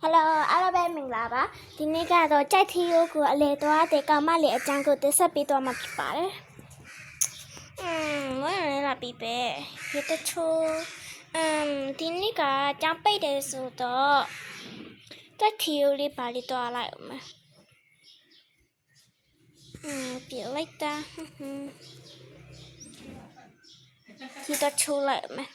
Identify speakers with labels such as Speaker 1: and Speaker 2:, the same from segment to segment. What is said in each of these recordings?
Speaker 1: Hello အားလုံးပဲမင်္ဂလာပါဒီနေ့ကတော့ကြိုက်ထီယိုကိုအလေသွားတဲ့ကောင်မလေးအကြောင်းကိုတင်ဆက်ပေးသွားမှာဖြစ်ပါတယ်ဝမ်းရလာပြီပဲရတချိုးဒီနေ့ကကြောင်ပိတ်တယ်ဆိုတော့ကြိုက်ထီယိုလေးပါလေးသွားလိုက်အောင်မယ်ပြလိုက်တာရတချိုးလိုက်မယ်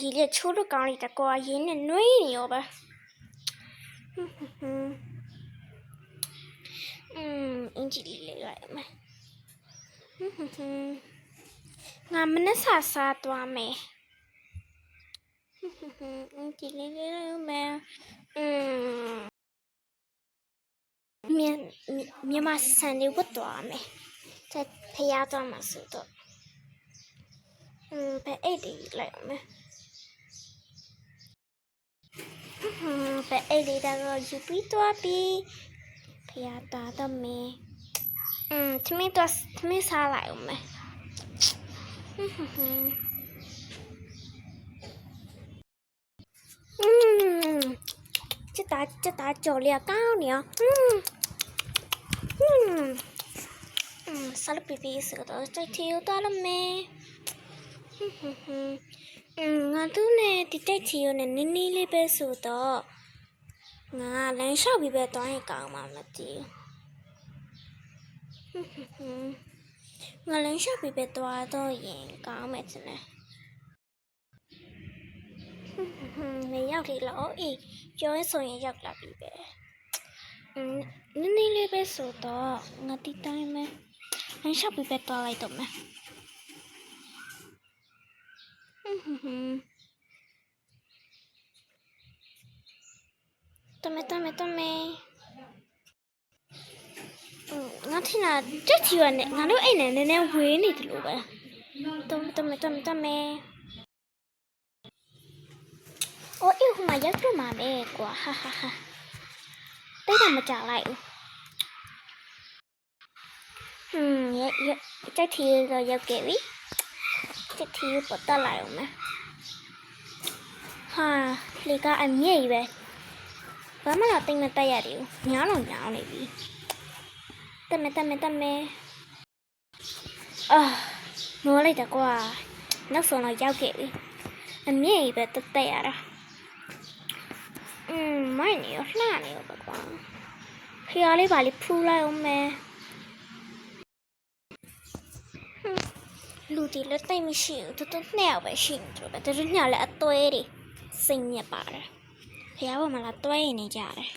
Speaker 1: ရေလေချိုးလို့ကောင်းလိုက်တာကွာရင်းနဲ့နှွေးနေရောပဲအင်ဂျီလေးလေးလိုက်မယ်ငါမနဲ့စားသွားမယ်အင်ဂျီလေးလေးလိုက်မယ်မြန်မာစံလေးဝတ်သွားမယ်တဲ့ဖျားသွားမှာဆိုတော့ပဲအိတ်လေးလိုက်မယ်ပဲအိတ်လေးတော့ယူပြီးသွားပြီးဖျားသွားတော့မယ်သမီးစားလိုက်အောင်မယ်这打酒力高呢စားလို့ပြစတော့ကြိုက်ထီယူတော့လို့မယ်ငါတို့နဲ့ဒီကြိုက်ထီယူနဲ့နင်းနီးလေးပဲဆိုတော့ငါလမ်းလျှောက်ပြီးပဲသွားရင်ကောင်းမှာမသိဘူးငါလမ်းလျှောက်ပြီးပဲသွားတော့ရင်ကောင်းမယ်တဲ့နေရောက်ပြီလားအေးကျောင်းဆိုရင်ရောက်လာပြီပဲနင်းနီးလေးပဲဆိုတော့ငါဒီတိုင်းပဲလမ်းလျှောက်ပြီးပဲသွားလိုက်တော့မယ်တမဲငါထင်တာကြက်ချီရနဲ့ငါတို့အိမ်နဲ့နည်းနည်းဝေးနေတယ်လို့ပဲတမဲအိုးဟိုမှာရောက်တော့မှာပဲကွာဟာတိတ်တော့မကြလိုက်ဘူးကြက်ချီရတော့ရောက်ခဲ့ပြီကြက်ချီရပတ်တက်လိုက်အောင်မယ်ဟာလေကအမြဲပဲဘာမှတော့တိတ်မတက်ရသေးဘူးညောင်းနေပြီတမဲနိုးလိုက်တော့ကွာနောက်ဆုံးတော့ရောက်ခဲ့ပြီအမြဲပဲတက်ရတာမိုင်းနေရလှနေရောကွာဖျားလေးပါလေးဖူးလိုက်အောင်မယ်လူတီလက်တိတ်မရှိဘူးတူနှစ်ယောက်ပဲရှိနေတယ်တူညလည်းအသွဲတွေစိတ်ညက်ပါတယ်ဖျားပေါ်မှာလာသွဲနေကြတယ်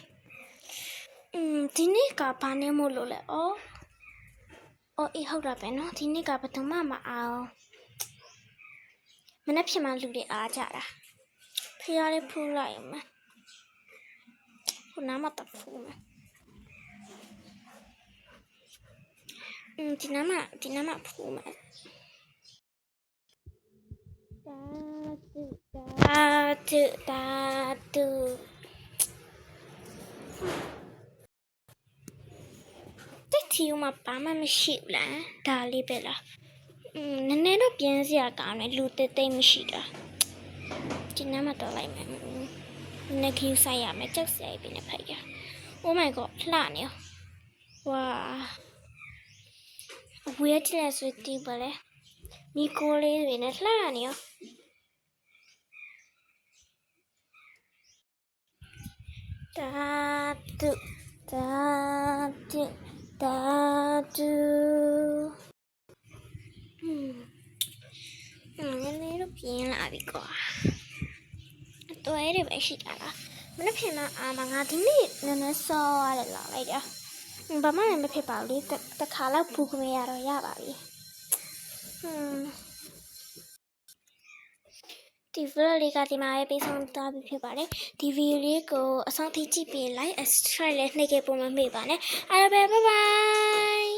Speaker 1: ဒီနေ့ကဘာနေမို့လို့လဲအေးဟုတ်တာပဲနော်ဒီနေ့ကဘယ်သူမှမအောင်မနေ့ဖြစ်မှလူတွေအားကြတာဖျားလေးဖူးလိုက်အောင်မယ်ခုနမှတဖူးမယ်ဒီနမဖူးမယ်တာတူတက်တီဦးမှာဘာမှမရှိဘူးလားဒါလေးပဲလားနည်းနည်းတော့ပြင်းစရာကောင်းတယ်လူတိတ်မရှိတာဒီနမတော့လိုက်မယ်နည်းခင်းဆိုင်ရမယ်ကြောက်စရာပဲနဲ့ဖိုက်ရ Oh my god လှနေရောဝါဝေးချင်ဆွေးတီးပါလေမိကိုလေးတွေနဲ့လှနေရောတာတူနည်းနည်းတော့ပြင်းလာပြီကွာတော်ရဲပဲရှိတာလားမနေ့ဖြစ်မှာငါဒီနေ့နည်းနည်းစောရတယ်လာလိုက်တာဘာမှလည်းမဖြစ်ပါဘူးလေတခါလောက်ဘူးကမေးရတော့ရပါပြီဒီဗီဒီယိုလေးကဒီမှာပဲပြီးဆုံးသွားပြီဖြစ်ပါတယ်ဒီဗီဒီယိုလေးကိုအဆုံးထိကြည့်ပြီး like and subscribe လည်းနှိပ်ခဲ့ပုံမမေ့ပါနဲ့အားလုံးပဲ bye bye